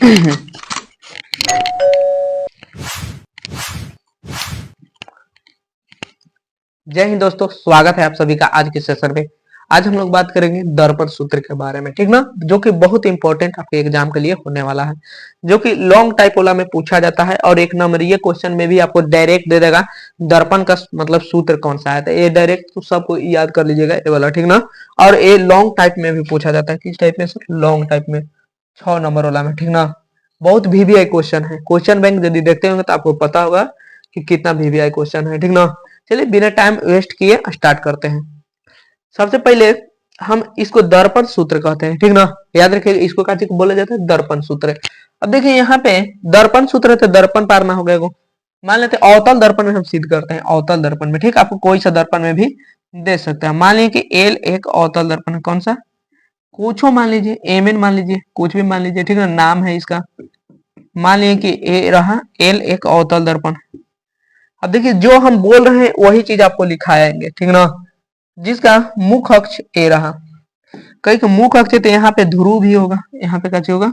जय हिंद दोस्तों, स्वागत है आप सभी का आज के सेशन में। आज हम लोग बात करेंगे दर्पण सूत्र के बारे में, ठीक ना, जो कि बहुत इंपॉर्टेंट आपके एग्जाम के लिए होने वाला है, जो कि लॉन्ग टाइपोला में पूछा जाता है और एक नंबरीय क्वेश्चन में भी आपको डायरेक्ट दे देगा दर्पण का मतलब सूत्र कौन सा है। तो ये डायरेक्ट तो सबको याद कर लीजिएगा ये वाला, ठीक ना। और ये लॉन्ग टाइप में भी पूछा जाता है। किस टाइप में सर? लॉन्ग टाइप में, 6 नंबर वाला में, ठीक ना। बहुत वीवीआई क्वेश्चन है। क्वेश्चन बैंक यदि देखते होंगे तो आपको पता होगा कि कितना वीवीआई क्वेश्चन है, ठीक ना। चलिए बिना टाइम वेस्ट किए स्टार्ट करते हैं। सबसे पहले हम इसको दर्पण सूत्र कहते हैं, ठीक ना। याद रखिए इसको क्या चीज बोला जाता है? दर्पण सूत्र। अब देखिए यहाँ पे दर्पण सूत्र है तो दर्पण पार ना हो गया को। मान लेते हैं अवतल दर्पण में हम सिद्ध करते हैं, अवतल दर्पण में, ठीक। आपको कोई सा दर्पण में भी दे सकते हैं। मान लीजिए कि एल एक अवतल दर्पण है, कौन सा? कुछ मान लीजिए, एम एन मान लीजिए, कुछ भी मान लीजिए, ठीक है, नाम है इसका। मान लीजिए कि ए रहा एल एक अवतल दर्पण। अब देखिए जो हम बोल रहे हैं वही चीज आपको लिखाएंगे, ठीक ना। जिसका मुख्य अक्ष ए रहा, कहीं का मुख्य अक्ष तो यहाँ पे ध्रुव भी होगा, यहाँ पे क्या होगा?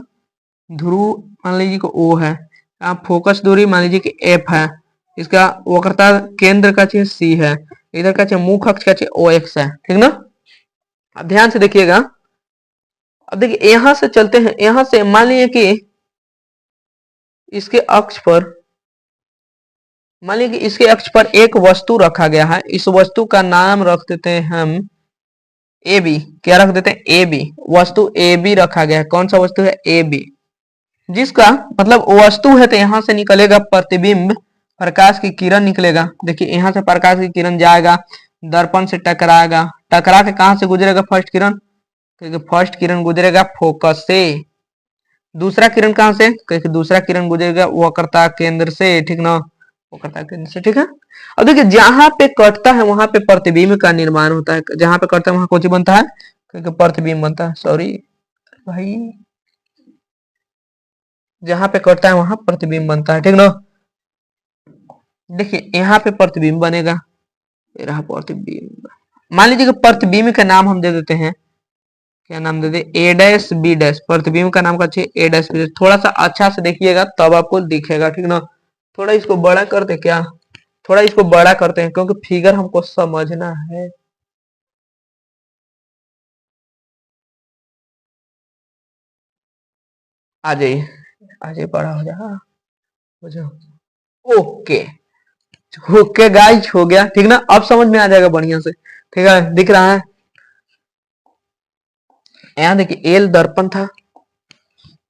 ध्रुव मान लीजिए कि ओ है। आप फोकस दूरी मान लीजिए कि एफ है। इसका वक्रता केंद्र का चीज सी है। इधर का चीज मुख्य अक्ष का चीज ओ एक्स है, ठीक ना। अब ध्यान से देखिएगा। अब देखिए यहां से चलते हैं, यहां से मान लीजिए कि इसके अक्ष पर, मान लीजिए कि इसके अक्ष पर एक वस्तु रखा गया है। इस वस्तु का नाम रख देते हैं हम ए बी। क्या रख देते हैं? A B. वस्तु ए बी रखा गया है। कौन सा वस्तु है? A B. जिसका मतलब वस्तु है तो यहां से निकलेगा प्रतिबिंब, प्रकाश की किरण निकलेगा। देखिए यहां से प्रकाश की किरण जाएगा, दर्पण से टकराएगा, टकरा के कहां से गुजरेगा? फर्स्ट किरण, क्योंकि फर्स्ट किरण गुजरेगा फोकस से। दूसरा किरण कहां से? क्योंकि दूसरा किरण गुजरेगा वक्रता केंद्र से, ठीक ना, वक्रता केंद्र से, ठीक है। अब देखिए जहां पे कटता है वहां पे प्रतिबिंब का निर्माण होता है। जहां पे कटता है वहां कौन बनता है? क्योंकि प्रतिबिंब बनता है। सॉरी भाई, जहां पे कटता है वहां प्रतिबिंब बनता है, ठीक ना। देखिए यहाँ पे प्रतिबिंब बनेगा, ये रहा प्रतिबिंब। मान लीजिए कि प्रतिबिंब का नाम हम दे देते हैं, क्या नाम दे दे? ए डैश बी डैश। प्रतिबिंब का नाम का चाहिए ए डैश बी डैश। थोड़ा सा अच्छा से देखिएगा तब आपको दिखेगा, ठीक ना। थोड़ा इसको बड़ा करते, क्या थोड़ा इसको बड़ा करते हैं क्योंकि फिगर हमको समझना है। आ जाइए, आ जाइए, बड़ा हो जा, हो जाओ। ओके, ओके गाइस, हो गया, ठीक ना। अब समझ में आ जाएगा बढ़िया से, ठीक है। दिख रहा है यहाँ, देखिए एल दर्पण था।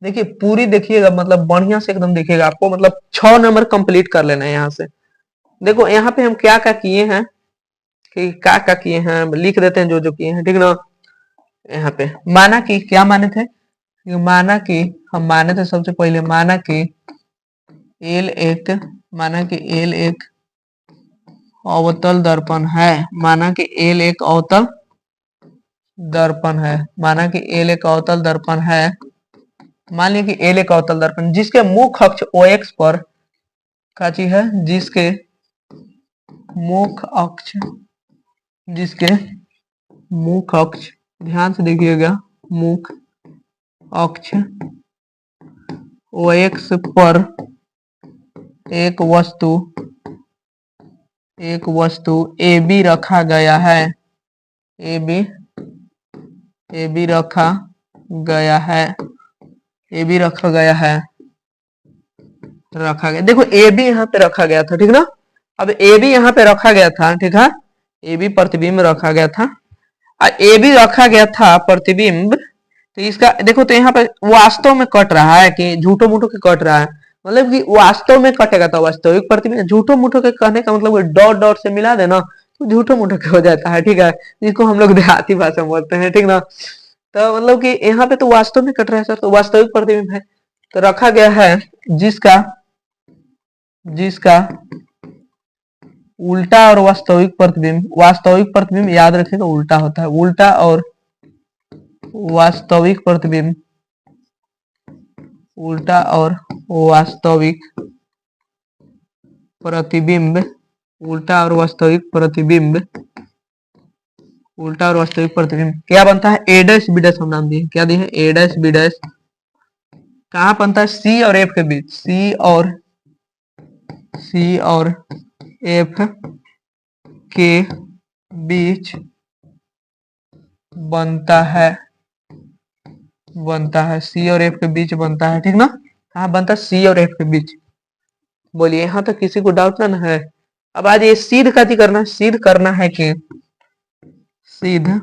देखिए पूरी देखिएगा, मतलब बढ़िया से एकदम देखिएगा। आपको मतलब 6 नंबर कंप्लीट कर लेना है यहाँ से। देखो यहाँ पे हम क्या क्या किए हैं, कि क्या क्या किए हैं लिख देते हैं, जो जो किए हैं, ठीक ना। यहाँ पे माना कि क्या माने थे? माना कि हम माने थे सबसे पहले, माना कि एल एक, माना कि एल एक अवतल दर्पण है। माना कि एल एक अवतल दर्पण है। माना कि एल एक अवतल दर्पण है। मान लिया कि एल एक अवतल दर्पण जिसके मुख्य अक्ष ओ एक्स पर का चीज है, जिसके मुख्य अक्ष, जिसके मुख्य अक्ष, ध्यान से देखिएगा, मुख्य अक्ष ओ एक्स पर एक वस्तु, एक वस्तु ए बी रखा गया है। ए बी, ए बी रखा गया है, ए बी रखा गया है, रखा गया। देखो ए बी यहाँ पे रखा गया था, ठीक ना। अब ए बी यहाँ पे रखा गया था, ठीक है। ए बी प्रतिबिंब रखा गया था, ए बी रखा गया था प्रतिबिंब। तो इसका देखो, तो यहाँ पे वास्तव में कट रहा है कि झूठो मूठो के कट रहा है? मतलब कि वास्तव में कटेगा तो वास्तविक प्रतिबिंब। झूठो मूठो के कहने का मतलब डॉट डॉट से मिला देना तो झूठो मूठो के हो जाता है, ठीक है। जिसको हम लोग देहाती भाषा में बोलते हैं, ठीक ना। तो मतलब कि यहाँ पे तो वास्तव में कट रहा है सर, तो वास्तविक प्रतिबिंब है। तो रखा गया है जिसका, जिसका उल्टा और वास्तविक प्रतिबिंब, वास्तविक प्रतिबिंब याद रखेगा उल्टा होता है, उल्टा और वास्तविक प्रतिबिंब, उल्टा और वास्तविक प्रतिबिंब, उल्टा और वास्तविक प्रतिबिंब, उल्टा और वास्तविक प्रतिबिंब क्या बनता है? ए डैश बी डैश हम नाम दिए, क्या दिए? ए डैश बी डैश कहाँ बनता है, सी और एफ के बीच, सी और एफ के बीच बनता है सी और एफ के बीच बनता है, ठीक ना। कहाँ बनता है, सी और एफ के बीच। बोलिए यहाँ तक किसी को डाउट ना है। अब आज ये सिद्ध का करना है, सिद्ध करना है कि सिद्ध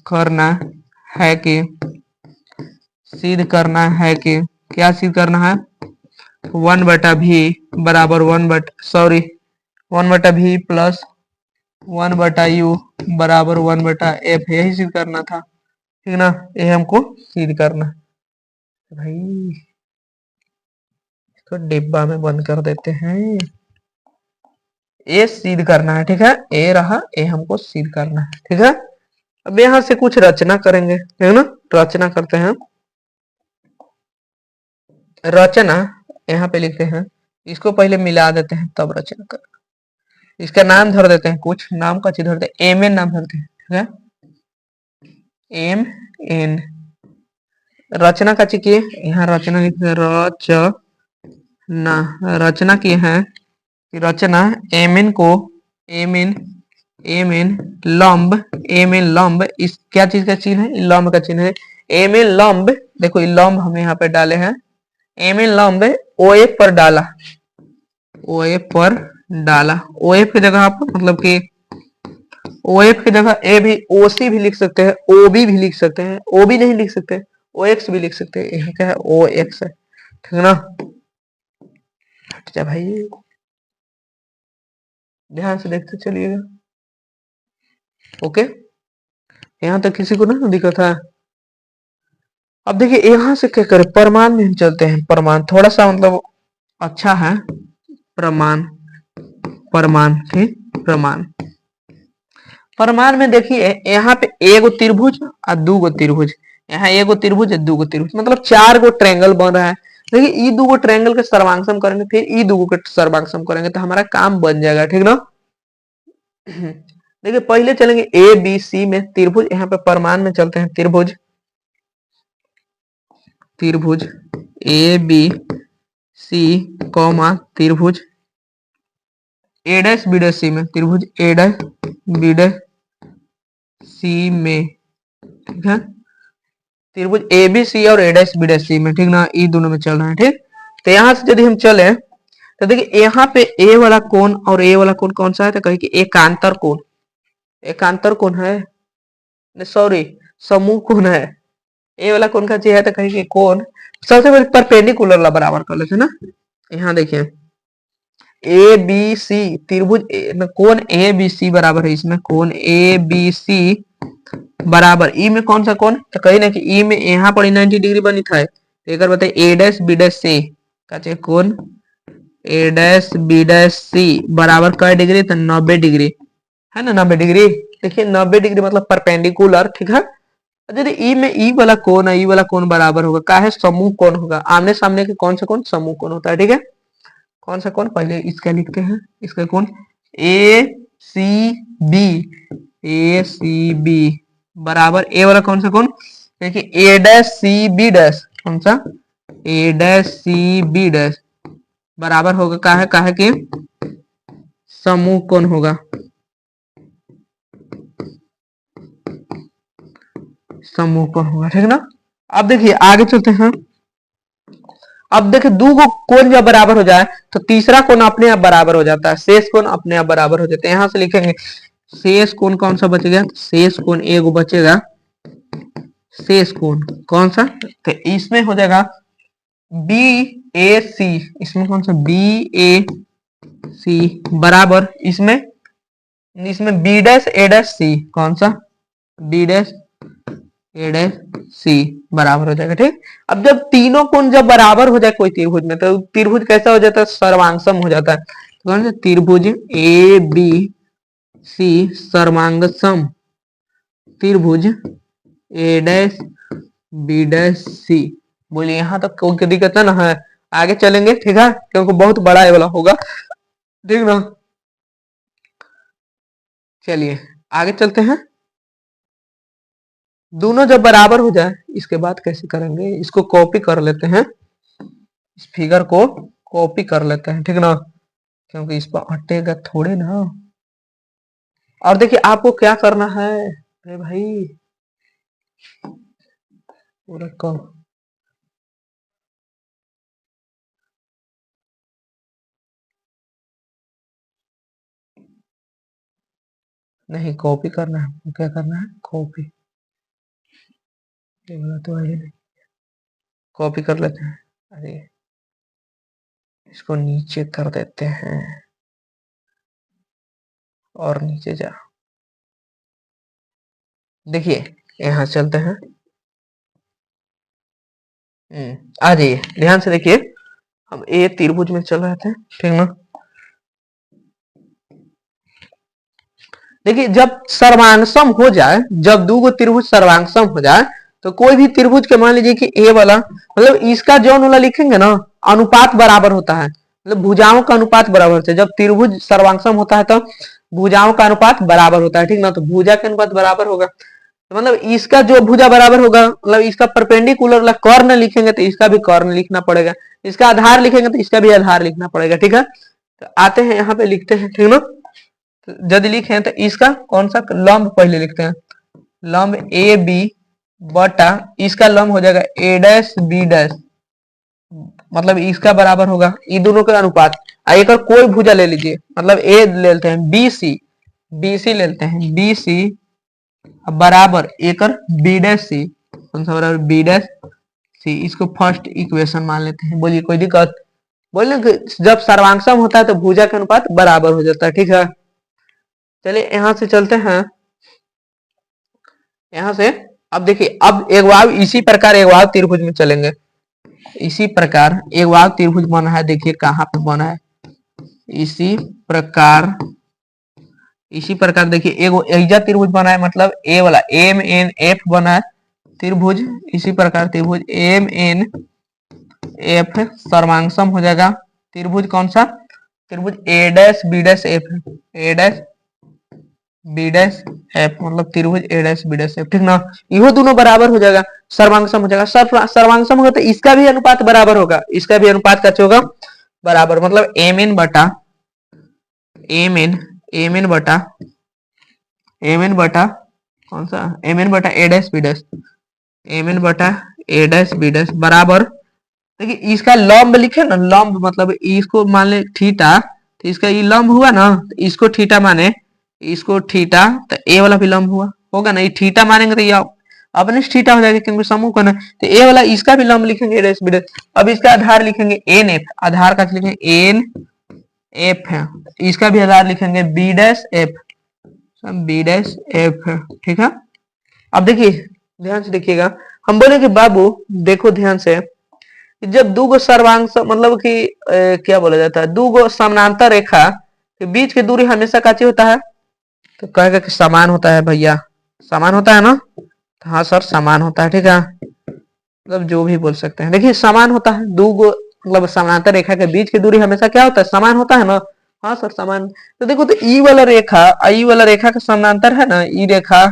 करना है कि सिद्ध करना है कि क्या सिद्ध करना है, 1/v बराबर 1/v प्लस 1/u बराबर 1/f, यही सिद्ध करना था, ठीक ना। ये हमको सिद्ध करना है भाई, इसको डिब्बा में बंद कर देते हैं। ये सिद्ध करना है, ठीक है, ये रहा, ये हमको सिद्ध करना है, ठीक है। अब यहाँ से कुछ रचना करेंगे, ठीक ना। रचना करते हैं, रचना यहाँ पे लिखते हैं, इसको पहले मिला देते हैं तब रचना कर। इसका नाम धर देते हैं, कुछ नाम का चीज धरते हैं, एम एन नाम धरते हैं, ठीक है, एम एन। रचना का चीज किए, यहाँ रचना लिखते हैं, रचना किए हैं कि रचना एम एन को एम एन लंब इस क्या चीज का चिन्ह है, लंब का चिन्ह है। एम एन लंब, देखो ये लंब हम यहाँ पे डाले हैं, एम एन लंब ओ एफ पर डाला, ओ एफ पर डाला। ओ एफ की जगह आप मतलब कि ओ एफ की जगह ए भी ओ सी भी लिख सकते हैं, ओ बी भी लिख सकते हैं, ओ बी नहीं लिख सकते, ओ एक्स भी लिख सकते हैं। यहाँ क्या है, ओ एक्स है, ठीक है ना। हट जा भाई, ध्यान से देखते चलिएगा, ओके। यहाँ तक किसी को ना दिक्कत है। अब देखिए यहाँ से क्या करें, प्रमाण में हम चलते हैं। प्रमाण थोड़ा सा मतलब अच्छा है, प्रमाण ठीक, प्रमाण में देखिए यहाँ पे एगो त्रिभुज और दूगो त्रिभुज, यहाँ एगो त्रिभुज और दूगो त्रिभुज, मतलब 4 गो ट्रायंगल बन रहा है। देखिए ई दूगो ट्रायंगल के सर्वांगसम करेंगे, फिर ई दूगो के सर्वांगसम करेंगे, तो हमारा काम बन जाएगा, ठीक ना। देखिए पहले चलेंगे ए बी सी में त्रिभुज, यहाँ पे प्रमाण में चलते हैं, त्रिभुज ए बी सी कॉमा त्रिभुज ए डैश बी डैश सी में, त्रिभुज ए डैश बी डैश सी में, ठीक है, त्रिभुज ए बी सी और ए डैश बी डैश सी में, ठीक ना, ये दोनों में चल रहा है, ठीक। तो यहाँ से यदि हम चले तो देखिए यहाँ पे ए वाला कोण और ए वाला कोण कौन सा है, तो कहे कि एकांतर कोण, एकांतर कोण है, सॉरी समूह कोण है। ए वाला कोण का चीज है तो कहे कि कोण, सबसे पहले परपेंडिकुलर ला बराबर कर लेते हैं ना। यहाँ देखिए ए बी सी त्रिभुज कोण ए बी सी बराबर है, इसमें कोण ए बी सी बराबर ई में कौन सा कोण, तो कही ना कि ई में यहाँ पर 90 डिग्री बनी था, एक बताइए ए डैश बी डैश सी का चाहिए कोण ए डैश बी डैश सी बराबर कै डिग्री, तो 90 डिग्री है ना, 90 डिग्री। देखिए 90 डिग्री मतलब परपेंडिकुलर, ठीक है। यदि ई में ई वाला कोण है, ई वाला कोण बराबर होगा का है, समूह कोण होगा, आमने सामने के कौन सा कोण, समूह कोण होता है, ठीक है। कौन सा कोण, पहले इसका लिखते हैं, इसका कोण ए सी बी, ए सी बी बराबर ए वाला कौन सा कोण, देखिए ए डैश सी बी डैश, कौन सा ए डैश सी बी डैश बराबर होगा का है कि समूह कोण होगा, समूह कोण होगा, ठीक ना। अब देखिए आगे चलते हैं। अब देखिए दो गो कोण जब बराबर हो जाए तो तीसरा कोण अपने आप बराबर हो जाता है, शेष कोण अपने आप बराबर हो जाते हैं। यहां से लिखेंगे शेष कोण कौन सा बचेगा, शेष कोण एगो बचेगा, शेष कोण कौन सा, तो इसमें हो जाएगा बी ए सी, इसमें कौन सा बी ए सी बराबर इसमें बी डैश ए डैश सी, कौन सा बी डैश ए डैश सी बराबर हो जाएगा, ठीक। अब जब तीनों कोण जब बराबर हो जाए कोई त्रिभुज में, तो त्रिभुज कैसा हो जाता है, सर्वांगसम हो जाता है। तो कौन सा त्रिभुज ए बी सी सर्वांगसम त्रिभुज ए डैश बी डैश सी। बोलिए यहाँ तक कोई दिक्कत ना है, आगे चलेंगे, ठीक है, क्योंकि बहुत बड़ा ये वाला होगा, ठीक ना। चलिए आगे चलते हैं। दोनों जब बराबर हो जाए इसके बाद कैसे करेंगे, इसको कॉपी कर लेते हैं, इस फिगर को कॉपी कर लेते हैं, ठीक ना, क्योंकि इस पर हटेगा थोड़े ना। और देखिए आपको क्या करना है, अरे भाई पूरा कम, नहीं कॉपी करना है, तो क्या करना है कॉपी, ये वाला तो है ही नहीं, कॉपी कर लेते हैं। अरे इसको नीचे कर देते हैं और नीचे जा, देखिए यहाँ चलते हैं। आ जाइए ध्यान से देखिए, हम ए त्रिभुज में चल रहे थे, ठीक ना। देखिए जब सर्वांगसम हो जाए, जब दो गो त्रिभुज सर्वांगसम हो जाए, तो कोई भी त्रिभुज के मान लीजिए कि ए वाला, मतलब इसका जौन वाला लिखेंगे ना, अनुपात बराबर होता है, मतलब भुजाओं का अनुपात बराबर होता है। जब त्रिभुज सर्वांगसम होता है तो भुजाओं का अनुपात बराबर होता है, ठीक ना, तो भुजा के अनुपात बराबर होगा, तो मतलब इसका जो भुजा बराबर होगा, मतलब इसका परपेंडिकुलर वाला कर्ण लिखेंगे तो इसका भी कर्ण लिखना पड़ेगा, इसका आधार लिखेंगे तो इसका भी आधार लिखना पड़ेगा, ठीक है। तो आते हैं यहाँ पे लिखते हैं, ठीक ना। यदि लिखे तो इसका कौन सा लंब पहले लिखते हैं, लंब ए बी बटा इसका लंब हो जाएगा ए डैश बी डैश, मतलब इसका बराबर होगा इन दोनों का अनुपात। एक कोई भुजा ले लीजिए, मतलब ए ले लेते हैं बी सी, बी सी ले लेते हैं बी सी बराबर एक बी डैश सी, कौन सा बराबर बी डैश सी, इसको फर्स्ट इक्वेशन मान लेते हैं। बोलिए कोई दिक्कत, बोले जब सर्वांगसम होता है तो भुजा का अनुपात बराबर हो जाता है, ठीक है। चलिए यहां से चलते हैं, यहां से अब देखिए, अब एक वाव इसी प्रकार एक वाव त्रिभुज में चलेंगे, इसी प्रकार एक वाव त्रिभुज बना है, देखिए कहाँ पे बना है, इसी प्रकार, इसी प्रकार देखिए एगो एजा त्रिभुज बना है, मतलब ए वाला एम एन एफ बना है त्रिभुज, इसी प्रकार त्रिभुज एम एन एफ सर्वांगसम हो जाएगा, त्रिभुज कौन सा, त्रिभुज ए डैश बी डैश एफ, ए डैश बी डैश एफ, मतलब त्रिभुज ए डैश बी डैश एफ, ठीक ना। इहो दोनों बराबर हो जाएगा, सर्वांगसम हो जाएगा, सर्वांगसम होगा तो इसका भी अनुपात बराबर होगा, इसका भी अनुपात कैसे होगा बराबर, मतलब एम एन बटा एम एन, एम एन बटा एम एन बटा कौन सा एम एन बटा A dash B dash, M N बटा ए डैश बी डैश बराबर, देखिए इसका लंब लिखे ना, लंब मतलब इसको मान ले थीटा, तो इसका ये लंब हुआ ना, तो इसको थीटा माने, इसको थीटा, तो ए वाला भी लंब हुआ होगा ना, ये थीटा मानेंगे तो ये अपने थीटा हो जाएगा क्योंकि समूह का ना, तो ए वाला इसका भी लंब लिखेंगे डैश बी डैश। अब इसका आधार लिखेंगे एन एफ, आधार का लिखेंगे एन एफ है, इसका भी आधार लिखेंगे B dash F, B dash F है, ठीक है। अब देखिए ध्यान से देखिएगा, हम बोले कि बाबू देखो ध्यान से, जब दो गो सर्वांग मतलब कि क्या बोला जाता है, दो गो समानांतर रेखा के बीच की दूरी हमेशा काची होता है, तो कहेगा कि समान होता है भैया, समान होता है ना, तो हाँ सर समान होता है, ठीक है, मतलब जो भी बोल सकते हैं, देखिए समान होता है, दो गो मतलब समानांतर रेखा के बीच की दूरी हमेशा क्या होता है, समान होता है ना, हाँ सर समान। तो देखो तो ई वाला रेखा, ई वाला रेखा का समानांतर है ना, ई रेखा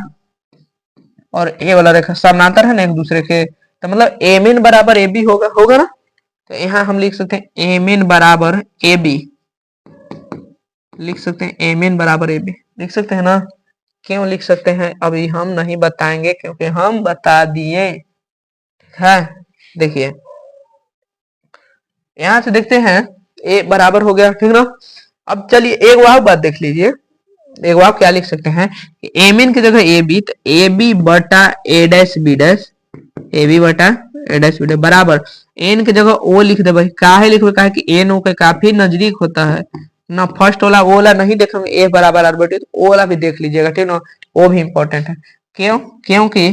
और ए वाला रेखा समानांतर है ना एक दूसरे के, तो मतलब एम एन बराबर ए बी होगा, होगा ना। तो यहाँ हम लिख सकते हैं एम एन बराबर ए बी, लिख सकते हैं एम एन बराबर ए बी, लिख सकते हैं ना। क्यों लिख सकते हैं अभी हम नहीं बताएंगे, क्योंकि हम बता दिए है। देखिए यहां से देखते हैं ए बराबर हो गया, ठीक ना। अब चलिए एक वाव बात देख लीजिए, एक वाव क्या लिख सकते हैं, एम एन की जगह ए बी, तो ए बी बटा A dash B dash, A B बटा ए डैश बी डैश बराबर एन की जगह ओ लिख दे भाई, काहे लिखबे, काहे कि एन ओ के काफी नजदीक होता है ना, फर्स्ट वाला ओ वाला नहीं देखेंगे ए बराबर आर बटे, तो ओ वाला भी देख लीजिएगा, ठीक ना, वो भी इंपॉर्टेंट है। क्यों, क्योंकि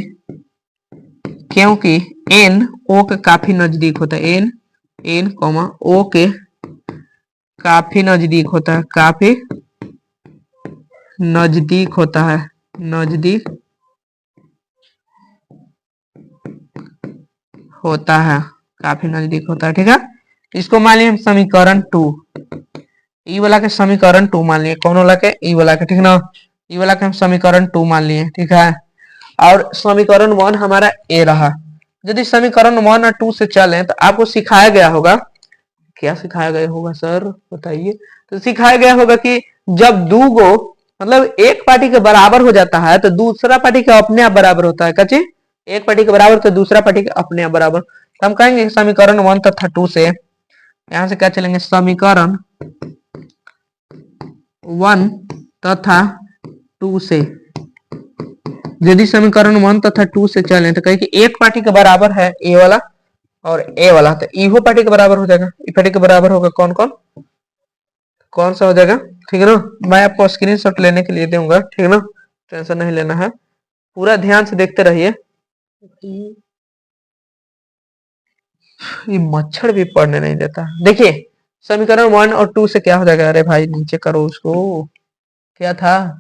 क्योंकि एन ओ के काफी नजदीक होता है, एन एन कॉमा ओ के काफी नजदीक होता है, काफी नजदीक होता है, नजदीक होता है, काफी नजदीक होता है, ठीक है। इसको मान लिया हम समीकरण 2, ई वाला के समीकरण 2 मान लिए, कौन वाला के, ई वाला के, ठीक ना, ई वाला के हम समीकरण 2 मान लिए, ठीक है। और समीकरण 1 हमारा ए रहा। यदि समीकरण 1 और 2 से चले तो आपको सिखाया गया होगा, क्या सिखाया गया होगा सर बताइए? तो सिखाया गया होगा कि जब दो गो मतलब एक पार्टी के बराबर हो जाता है तो दूसरा पार्टी के अपने आप बराबर होता है। कच्ची एक पार्टी के बराबर तो दूसरा पार्टी के अपने आप बराबर, तो हम कहेंगे समीकरण 1 तथा 2 से, यहां से क्या चलेंगे, समीकरण 1 तथा 2 से यदि समीकरण 1 तथा 2 से चले तो कहे कि एक पार्टी के बराबर है ए वाला और ए वाला, तो इहो पार्टी के बराबर हो जाएगा, ई पार्टी के बराबर होगा कौन कौन, कौन सा हो जाएगा, ठीक है ना। मैं आपको स्क्रीनशॉट लेने के लिए दूंगा, ठीक है ना, टेंशन नहीं लेना है, पूरा ध्यान से देखते रहिए। ये मच्छर भी पढ़ने नहीं देता। देखिए समीकरण 1 और 2 से क्या हो जाएगा, अरे भाई नीचे करो उसको, क्या था,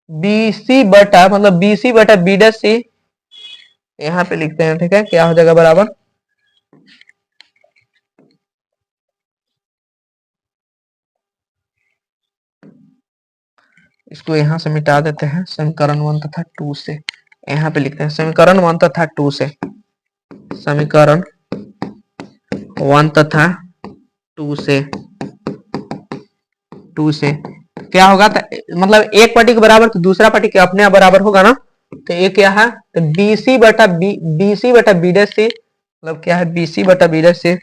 BC बटा मतलब BC बटा बी डैश सी, यहाँ पे लिखते हैं, ठीक है, क्या हो जाएगा बराबर, इसको यहाँ से मिटा देते हैं, समीकरण 1 तथा 2 से यहाँ पे लिखते हैं समीकरण 1 तथा 2 से, समीकरण 1 तथा 2 से क्या होगा, तो मतलब एक पार्टी के बराबर तो दूसरा पार्टी के अपने आप बराबर होगा ना, तो ये क्या है, तो BC बटा बी डैश सी, मतलब क्या है, BC बटा बी डैश सी,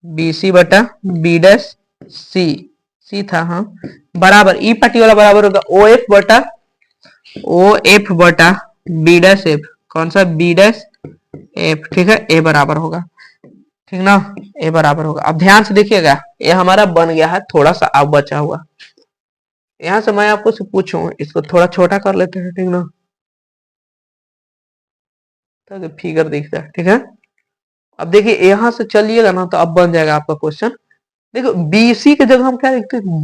BC बटा बी डैश सी था, हाँ, बराबर ई पार्टी वाला बराबर होगा OF बटा बी डैश एफ, कौन सा, बी डैश एफ, ठीक है, ए बराबर होगा, ठीक ना, ए बराबर होगा। अब ध्यान से देखिएगा, ये हमारा बन गया है, थोड़ा सा अब बचा हुआ, यहां से मैं आपको पूछूं, इसको थोड़ा छोटा कर लेते हैं, ठीक ना, ताकि फिगर दिख जाए, ठीक है। अब देखिए यहां से चलिएगा ना तो अब बन जाएगा आपका क्वेश्चन। देखो BC की जगह हम क्या लिखते हैं,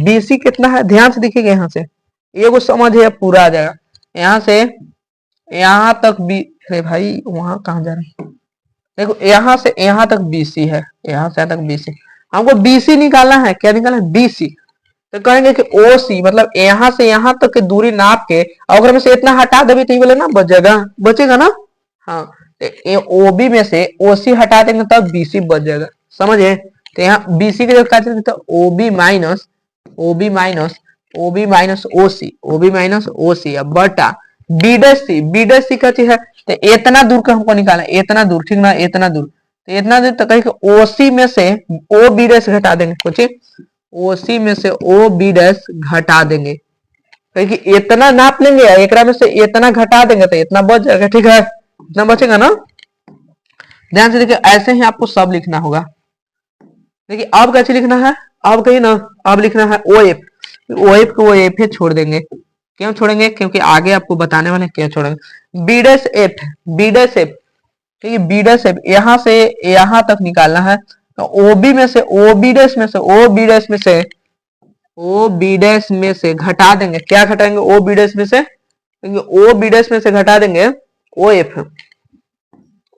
BC कितना है, ध्यान से देखिएगा, यहाँ से ये को समझ है पूरा आ जाएगा, यहाँ से यहाँ तक बी, अरे भाई वहां कहाँ जा रहे हैं, देखो यहाँ से यहाँ तक BC है, यहाँ से यहाँ तक BC, हमको BC निकालना है, क्या निकालना है, BC, तो कहेंगे कि OC मतलब यहाँ से यहाँ तक की दूरी नाप के अगर में से इतना हटा देंगे तो ये बोले ना बचेगा ना, हाँ, तो OB में से OC हटा देंगे तब BC बच जाएगा, समझे। तो यहाँ BC की जगह क्या चलेगा, तो OB माइनस OC बटा बी डैश सी का चीज है, तो इतना दूर का हमको निकालना है, इतना दूर, ठीक ना, इतना दूर, तो इतना दूर तो कहीं OC में से OB डैश घटा देंगे, कुछ OC में से OB डैश घटा देंगे, क्योंकि इतना नाप लेंगे, एक में से इतना घटा देंगे तो इतना बच जाएगा, ठीक है, इतना बचेगा ना। ध्यान से देखिए, ऐसे ही आपको सब लिखना होगा। देखिए अब कैसे लिखना है, अब कहीं ना, अब लिखना है OF को OF छोड़ देंगे, क्यों छोड़ेंगे, क्योंकि आगे आपको बताने वाले क्या छोड़ेंगे, बी डैश एफ, ठीक है, बी डैश एफ यहाँ से यहाँ तक निकालना है, तो OB में से OB डैश में से घटा देंगे, क्या घटाएंगे, OB डैश में से, OB डैश में से घटा देंगे OF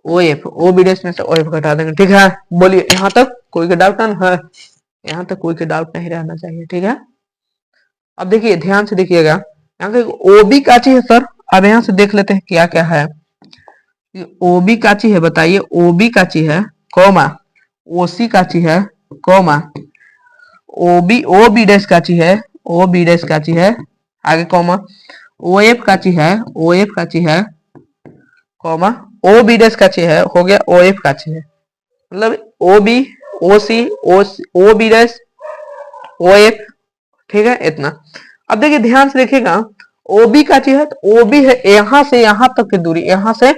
OB डैश में से OF घटा देंगे, ठीक है। बोलिए यहाँ तक कोई का डाउट है, यहाँ तक कोई का डाउट नहीं रहना चाहिए, ठीक है। अब देखिए ध्यान से देखिएगा, यहाँ पे OB का चीज है सर, अब यहाँ से देख लेते हैं क्या क्या है, OB का चीज है, बताइए OB का चीज है, कॉमा OC का चीज है, कॉमा OB डैश का चीज है, OB डैश का चीज है, आगे कॉमा OF का चीज है, कॉमा OB डैश का चीज है, हो गया OF का चीज है, मतलब OB OC OB dash OF, ठीक है, इतना। अब देखिए ध्यान से देखिएगा, OB का चीज है, तो OB है यहाँ से यहाँ तक की दूरी, यहाँ से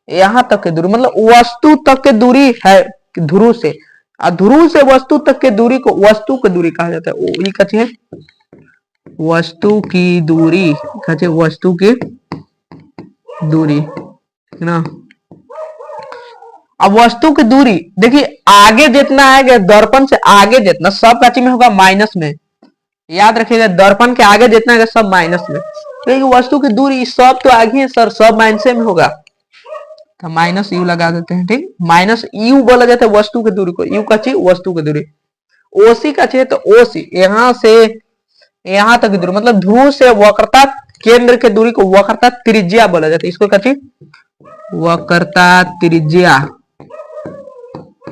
यहाँ तक की दूरी, मतलब वस्तु तक की दूरी है, ध्रुव से, और ध्रुव से वस्तु तक की दूरी को वस्तु की दूरी कहा जाता है, OB का चीज है वस्तु की दूरी, वस्तु की दूरी, ठीक ना। अब वस्तु की दूरी देखिए, आगे जितना आएगा दर्पण से आगे जितना सब का चीज में होगा माइनस में, याद रखिएगा, दर्पण के आगे जितना है सब माइनस में, क्योंकि वस्तु की दूरी सब तो आगे है सर, सब माइनस में होगा, तो माइनस यू लगा देते हैं, ठीक, माइनस यू बोला जाता है वस्तु की दूरी को, यू का चीज वस्तु की दूरी, OC का चाहिए तो OC यहाँ से यहाँ तक की दूरी, मतलब ध्रुव से वक्रता केंद्र के दूरी को वक्रता त्रिज्या बोला जाता है। इसको कहते हैं वक्रता त्रिज्या,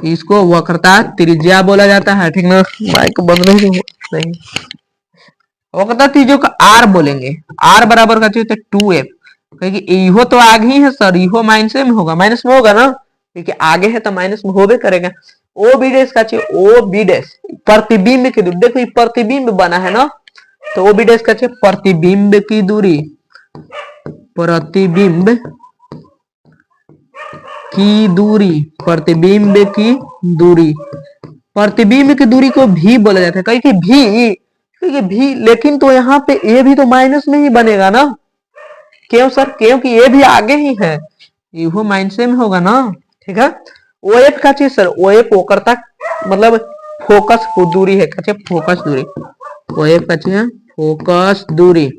इसको वक्रता त्रिज्या बोला जाता है, ठीक ना। माइक बंद नहीं, वक्रता त्रिज्या को आर बोलेंगे। आर बराबर का चाहिए 2f, क्योंकि इहो तो आगे ही है सर, इहो माइनस में होगा, माइनस में होगा ना, क्योंकि आगे है तो माइनस में होबे करेगा। ओ बी डैश का चाहिए, ओ बी डैश प्रतिबिंब की दूरी, देखो ये प्रतिबिंब बना है ना, तो ओ बी डैश का चाहिए प्रतिबिंब की दूरी, प्रतिबिंब की दूरी, प्रतिबिंब की दूरी, प्रतिबिंब की दूरी को भी बोला जाता है। क्योंकि भी, लेकिन तो यहाँ पे ए भी तो माइनस में ही बनेगा ना, क्यों सर, क्योंकि ये भी आगे ही है, ये माइनस में होगा ना, ठीक है। ओ एफ का चीज सर, ओ एफ वक्रता मतलब फोकस दूरी है, फोकस दूरी, ओ एफ का चीज फोकस दूरी,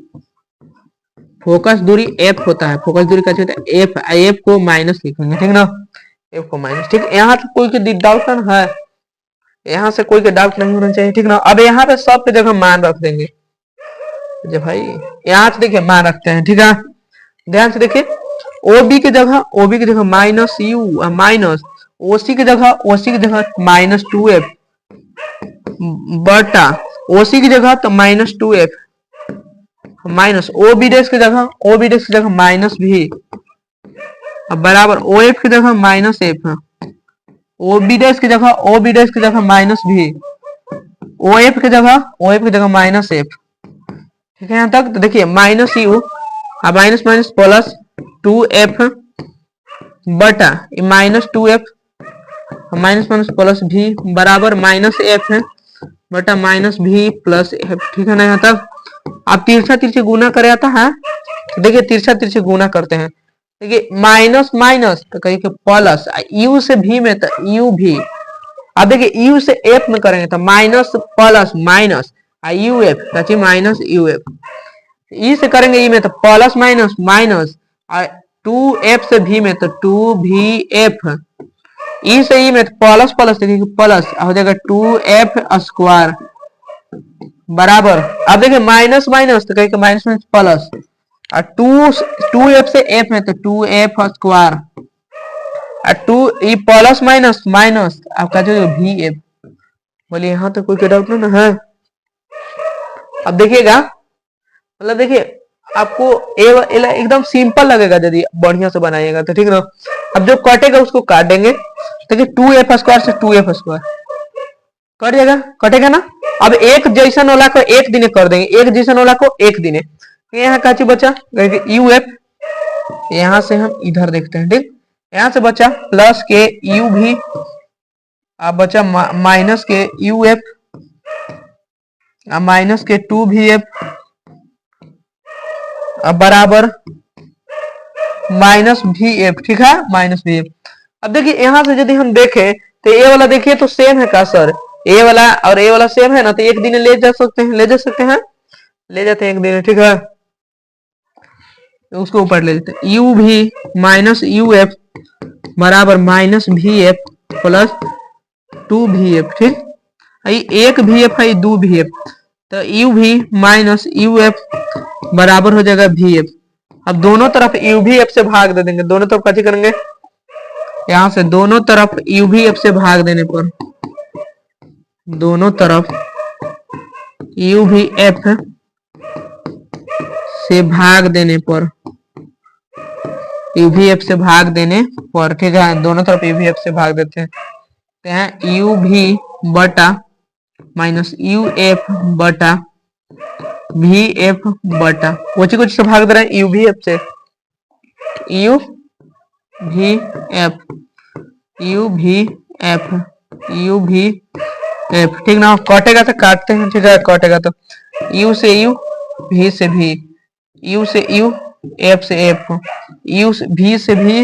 फोकस दूरी एफ होता है, फोकस दूरी का चीज एफ, एफ को माइनस लिखेंगे, ठीक ना, एफ को माइनस, ठीक। यहाँ से कोई के डाउट है, यहाँ से कोई के डाउट नहीं होना चाहिए, ठीक ना। अब यहाँ पे सब के जगह मान रख देंगे, जो भाई यहाँ से देखिए मान रखते हैं, ठीक है। ध्यान से देखिए, ओबी की जगह माइनस यू, माइनस ओसी की जगह माइनस 2f बटा ओसी की जगह तो माइनस 2f, माइनस ओबी डैश की जगह माइनस भी, अब बराबर ओ एफ की जगह माइनस एफ, ओबी डैश की जगह माइनस भी, ओ एफ की जगह माइनस एफ, ठीक है। यहाँ तक तो देखिए माइनस यू, अब माइनस माइनस प्लस 2f बटा minus 2f, minus minus plus भी बराबर माइनस एफ है बटा माइनस भी प्लस एफ, ठीक है ना। यहाँ तक आप तिरछा तिरछे गुना करे आता है, देखिए तिरछा तिरछे गुना करते हैं, देखिए माइनस माइनस तो कहिए प्लस, यू से भी में तो यू भी, अब देखिए यू से एफ में करेंगे तो minus plus minus U F, minus U F, E से करेंगे ई में तो प्लस माइनस माइनस, 2f से भी में तो 2vf, ई से ई में तो प्लस प्लस, देखिए प्लस हो जाएगा 2f स्क्वायर बराबर, अब देखिए माइनस माइनस तो कहेंगे माइनस माइनस प्लस, और 2f से f में तो 2f स्क्वायर, और 2 ई प्लस माइनस माइनस आपका जो vf। बोलिए यहाँ तो कोई डाउट नहीं ना है। अब देखिएगा, मतलब देखिए आपको एकदम सिंपल लगेगा यदि बढ़िया से बनाइएगा तो, ठीक ना। अब जो कटेगा उसको काट देंगे, देखिए 2f स्क्वायर से 2f स्क्वायर कट जाएगा, कटेगा ना। अब एक जैसन वाला को एक दिने कर देंगे, एक जैसन वाला को एक दिने, यहाँ का चीज बचा यू एफ, यहाँ से हम इधर देखते हैं, ठीक। यहाँ से बचा प्लस के यू भी, अब बचा माइनस के यू एफ, माइनस के 2vf अब बराबर माइनस भी एफ, ठीक है, माइनस भी एफ। अब देखिए यहाँ से यदि हम देखें तो ए वाला देखिए तो सेम है का सर, ए वाला और ए वाला सेम है ना, तो एक दिन ले जा सकते हैं, ले जाते हैं एक दिन, ठीक है। तो उसको ऊपर ले लेते हैं, यू भी माइनस यू एफ बराबर माइनस भी एफ प्लस 2vf, ठीक। एक भी एफ है 2vf, तो यू भी माइनस यू एफ बराबर हो जाएगा vf। अब दोनों तरफ uvf से भाग दे देंगे, दोनों तरफ कैसे करेंगे, यहां से दोनों तरफ uvf से भाग देने पर, दोनों तरफ uvf से भाग देने पर, uvf से भाग देने पर, ठीक है, दोनों तरफ uvf से भाग देते हैं, uv बटा माइनस uf बटा vf बटा कुछ से भाग दे रहे हैं uvf से, uvf, ठीक ना। कटेगा तो काटते हैं, ठीक है, कटेगा तो u से u, v से v, u से u, f से f, u से v से v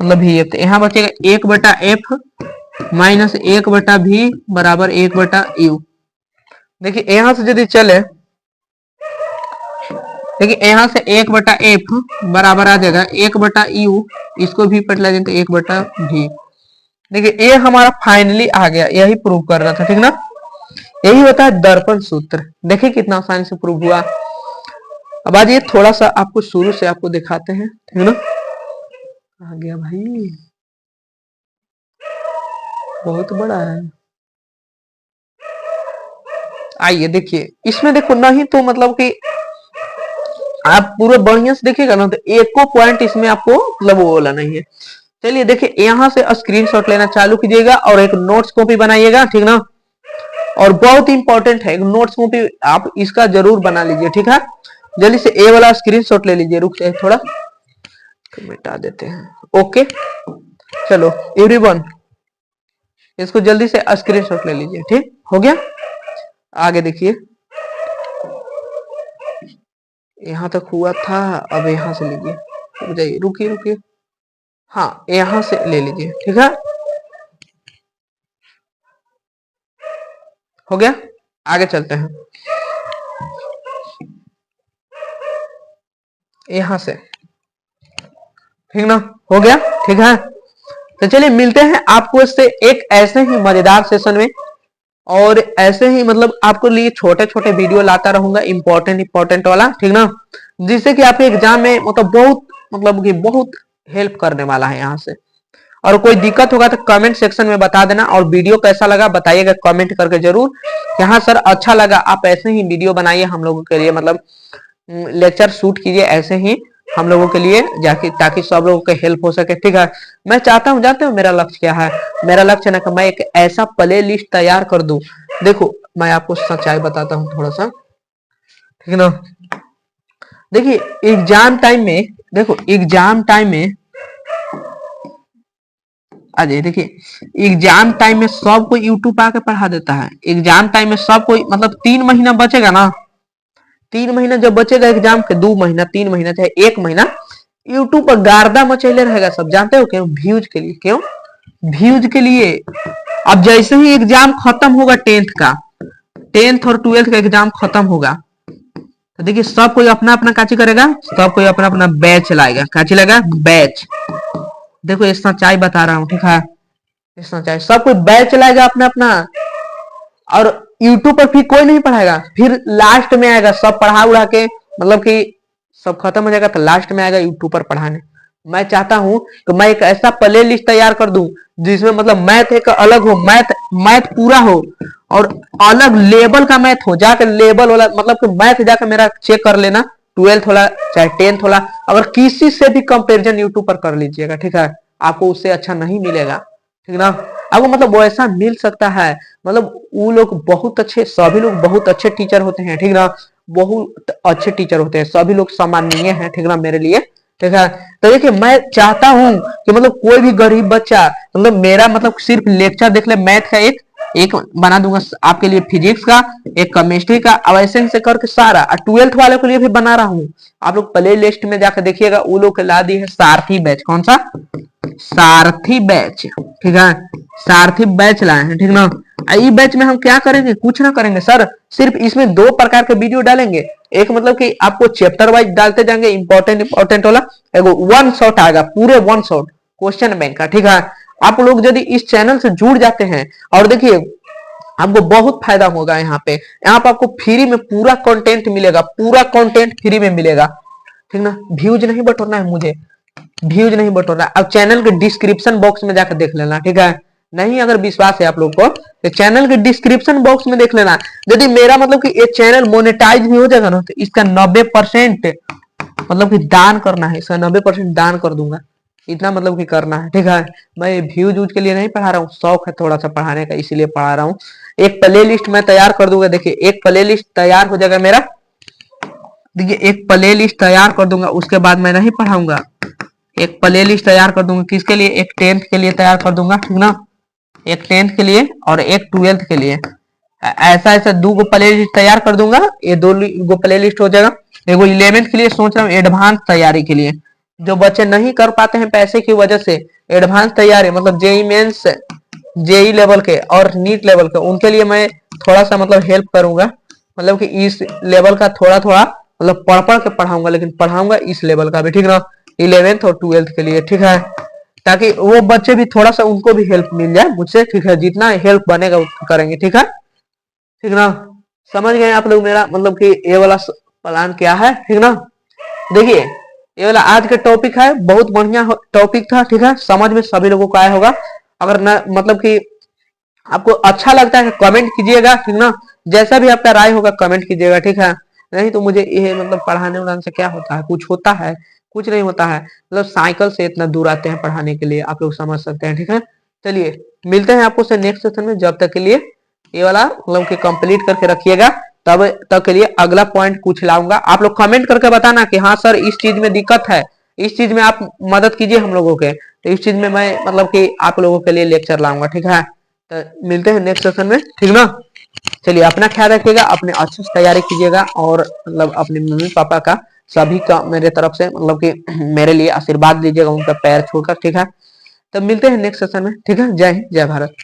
मतलब vf, तो यहाँ बचेगा 1 बटा f माइनस 1 बटा v बराबर 1 बटा u। देखिए यहाँ से यदि चले, देखिए यहाँ से 1 बटा एफ बराबर आ जाएगा 1 बटा यू, इसको भी पलटा दें तो 1 बटा भी। देखिए ये हमारा फाइनली आ गया, यही प्रूव कर रहा था, ठीक ना। यही होता है दर्पण सूत्र, देखिए कितना आसानी से प्रूव हुआ। अब आज ये थोड़ा सा आपको शुरू से आपको दिखाते हैं, ठीक है ना। आ गया भाई, बहुत बड़ा है। आइए देखिए, इसमें देखो नहीं तो मतलब कि आप पूरे बढ़िया से देखिएगा ना तो एको पॉइंट इसमें आपको मतलब वो वाला नहीं है। चलिए देखिए, यहाँ से स्क्रीनशॉट लेना चालू कीजिएगा और एक नोट्स कॉपी बनाइएगा, ठीक ना। और बहुत इंपॉर्टेंट है, एक नोट्स कॉपी आप इसका जरूर बना लीजिए, ठीक है। जल्दी से ए वाला स्क्रीनशॉट ले लीजिए, रुक जाए थोड़ा मिटा देते हैं। ओके चलो एवरीवन, इसको जल्दी से स्क्रीनशॉट ले लीजिए, ठीक हो गया। आगे देखिए, यहाँ तक हुआ था, अब यहाँ से लीजिए, रुक जाइए, रुकिए रुकिए, हाँ यहाँ से ले लीजिए, ठीक है। हो गया, आगे चलते हैं। यहाँ से, ठीक ना, हो गया, ठीक है। तो चलिए मिलते हैं आपको इससे एक ऐसे ही मजेदार सेशन में, और ऐसे ही मतलब आपको लिए छोटे छोटे वीडियो लाता रहूंगा, इंपॉर्टेंट वाला, ठीक ना, जिससे कि आपके एग्जाम में मतलब बहुत हेल्प करने वाला है यहाँ से। और कोई दिक्कत होगा तो कमेंट सेक्शन में बता देना, और वीडियो कैसा लगा बताइएगा कमेंट करके जरूर। यहाँ सर अच्छा लगा, आप ऐसे ही वीडियो बनाइए हम लोगों के लिए, मतलब लेक्चर शूट कीजिए ऐसे ही हम लोगों के लिए, जाके ताकि सब लोगों को हेल्प हो सके, ठीक है। मैं चाहता हूँ, जानते हो मेरा लक्ष्य क्या है? मेरा लक्ष्य ना कि मैं एक ऐसा प्ले लिस्ट तैयार कर दूं। देखो मैं आपको सच्चाई बताता हूँ थोड़ा सा, ठीक है ना। देखिए एग्जाम टाइम में, देखो एग्जाम टाइम में अजय, देखिए एग्जाम टाइम में सब कोई यूट्यूब आके पढ़ा देता है। एग्जाम टाइम में सब कोई मतलब 3 महीना बचेगा ना, 3 महीना जब बचेगा एग्जाम के, 2 महीना 3 महीना चाहे 1 महीना, यूट्यूब पर गार्दा मचेले रहेगा सब। जानते हो क्यों? व्यूज के लिए। क्यों? व्यूज के लिए। अब जैसे ही एग्जाम खत्म होगा, 10th और 12th का एग्जाम खत्म होगा, तो देखिए सब कोई अपना अपना काची करेगा, सब कोई अपना अपना बैच लाएगा। काची लगा? बैच। देखो ये सच्चाई बता रहा हूँ, ठीक है, ये सच्चाई। सब कोई बैच चलाएगा अपना अपना, और यूट्यूब पर फिर कोई नहीं पढ़ाएगा। फिर लास्ट में आएगा सब पढ़ा उड़ा के, मतलब कि सब खत्म हो जाएगा तो लास्ट में आएगा यूट्यूब पर पढ़ाने। मैं चाहता हूं कि मैं एक ऐसा प्ले लिस्ट तैयार कर दूं जिसमें मतलब मैथ एक अलग हो, मैथ पूरा हो, और अलग लेवल का मैथ हो, जाकर लेवल वाला मतलब कि मैथ जाकर मेरा चेक कर लेना, 12th वाला चाहे 10th वाला, अगर किसी से भी कंपेरिजन यूट्यूब पर कर लीजिएगा, ठीक है। आपको उससे अच्छा नहीं मिलेगा, ठीक ना। आपको मतलब वो ऐसा मिल सकता है, मतलब वो लोग बहुत अच्छे, सभी लोग बहुत अच्छे टीचर होते हैं, ठीक ना, बहुत अच्छे टीचर होते हैं, सभी लोग सामान्य हैं, ठीक ना, मेरे लिए, ठीक है। तो देखिए मैं चाहता हूं कि मतलब कोई भी गरीब बच्चा मतलब मेरा मतलब सिर्फ लेक्चर देख ले, मैथ का एक एक बना दूंगा आपके लिए, फिजिक्स का एक, केमिस्ट्री का, वैसे से करके सारा। 12th वाले के लिए भी बना रहा हूँ। आप लोग प्ले लिस्ट में जाकर देखिएगा, वो लोग ला दी है सारथी बैच। कौन सा? सारथी बैच, ठीक है, सारथी बैच लाए हैं, ठीक ना। ई बैच में हम क्या करेंगे? कुछ ना करेंगे सर, सिर्फ इसमें 2 प्रकार के वीडियो डालेंगे। एक मतलब कि आपको चैप्टर वाइज डालते जाएंगे, इंपॉर्टेंट वाला, एगो 1 शॉट आएगा, पूरे 1 शॉट क्वेश्चन बैंक का, ठीक है। आप लोग यदि इस चैनल से जुड़ जाते हैं, और देखिए आपको बहुत फायदा होगा यहाँ पे। यहाँ पे आपको फ्री में पूरा कंटेंट मिलेगा, पूरा कंटेंट फ्री में मिलेगा, ठीक ना। व्यूज नहीं बटोरना है मुझे, व्यूज नहीं बटोरना। अब चैनल के डिस्क्रिप्शन बॉक्स में जाकर देख लेना, ठीक है। नहीं अगर विश्वास है आप लोग को तो चैनल के डिस्क्रिप्शन बॉक्स में देख लेना। यदि मेरा मतलब कि ये चैनल मोनेटाइज भी हो जाएगा ना, तो इसका 90% मतलब कि दान करना है, इसका 90% दान कर दूंगा। इतना मतलब कि करना है, ठीक है। मैं व्यूज यूज के लिए नहीं पढ़ा रहा हूँ, शौक है थोड़ा सा पढ़ाने का, इसीलिए पढ़ा रहा हूँ। एक प्ले लिस्ट मैं तैयार कर दूंगा। देखिए एक प्ले लिस्ट तैयार हो जाएगा मेरा, देखिए एक प्ले लिस्ट तैयार कर दूंगा, उसके बाद मैं नहीं पढ़ाऊंगा। एक प्ले लिस्ट तैयार कर दूंगा, किसके लिए? एक 10th के लिए तैयार कर दूंगा, ठीक ना, एक 10th के लिए और एक 12th के लिए। ऐसा ऐसा 2 प्ले लिस्ट तैयार कर दूंगा, ये 2 प्ले लिस्ट हो जाएगा। एगो 11th के लिए सोच रहा हूँ, एडवांस तैयारी के लिए, जो बच्चे नहीं कर पाते हैं पैसे की वजह से, एडवांस तैयारी मतलब जेई मेंस, जेई लेवल के और नीट लेवल के, उनके लिए मैं थोड़ा सा मतलब हेल्प करूंगा। मतलब कि इस लेवल का थोड़ा थोड़ा मतलब पढ़ पढ़ के पढ़ाऊंगा, लेकिन पढ़ाऊंगा इस लेवल का भी, ठीक ना, 11th और 12th के लिए, ठीक है। ताकि वो बच्चे भी थोड़ा सा उनको भी हेल्प मिल जाए मुझसे, ठीक है। जितना हेल्प बनेगा उतना करेंगे, ठीक है, ठीक ना। समझ गए आप लोग मेरा मतलब कि ये वाला प्लान क्या है, ठीक ना। देखिए ये वाला आज का टॉपिक है, बहुत बढ़िया टॉपिक था, ठीक है, समझ में सभी लोगों को आया होगा। अगर ना मतलब कि आपको अच्छा लगता है कमेंट कीजिएगा, ठीक ना। जैसा भी आपका राय होगा कमेंट कीजिएगा, ठीक है। नहीं तो मुझे ये मतलब पढ़ाने उड़ाने से क्या होता है, कुछ होता है, कुछ नहीं होता है। मतलब साइकिल से इतना दूर आते हैं पढ़ाने के लिए, आप लोग समझ सकते हैं, ठीक है। चलिए मिलते हैं आपको से नेक्स्ट सेशन में, जब तक के लिए ये वाला मतलब कि कंप्लीट करके रखिएगा। तब तक के लिए अगला पॉइंट कुछ लाऊंगा, आप लोग कमेंट करके बताना कि हाँ सर इस चीज में दिक्कत है, इस चीज में आप मदद कीजिए हम लोगों के, तो इस चीज में मैं मतलब कि आप लोगों के लिए लेक्चर लाऊंगा, ठीक है। तो मिलते हैं नेक्स्ट सेशन में, ठीक ना। चलिए अपना ख्याल रखिएगा, अपने अच्छे से तैयारी कीजिएगा, और मतलब अपने मम्मी पापा का सभी का मेरे तरफ से मतलब कि मेरे लिए आशीर्वाद लीजिएगा, उनका पैर छूकर, ठीक है। तब मिलते हैं नेक्स्ट सेशन में, ठीक है। जय हिंद, जय भारत।